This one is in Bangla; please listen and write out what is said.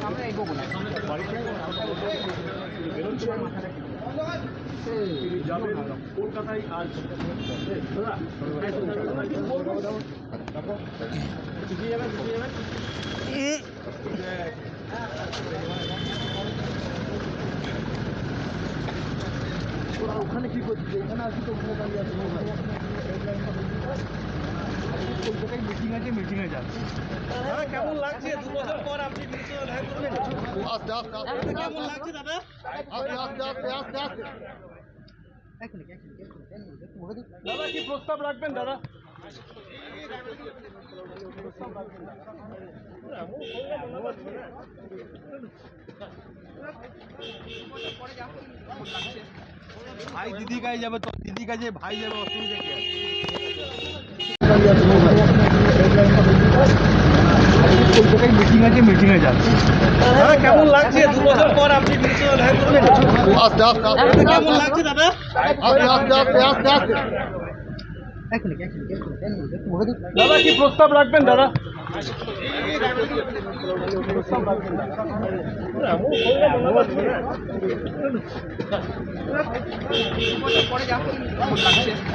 আমরা এগোবো না কলকাতায় আজ ওখানে কি করছিস? এখানে আসি তো ওখানে দাঁড়িয়ে আছে কলকাতায় মিটিং আছে, মিটিংয়ে যাচ্ছে। কেমন লাগছে 2 বছর পর আপনি কেমন লাগছে দাদা? দাদা কি প্রস্তাব রাখবেন দাদা? ভাই দিদি কাছে যাবে তো, দিদি কাছে ভাই যাবে, অসুবিধা কি আছে? কলকাতায় মিটিং আছে, মিটিংয়ে যাচ্ছে। কেমন লাগছে 2 বছর পর আপনি কেমন লাগছে দাদা? দাদা কি প্রস্তাব রাখবেন দাদা?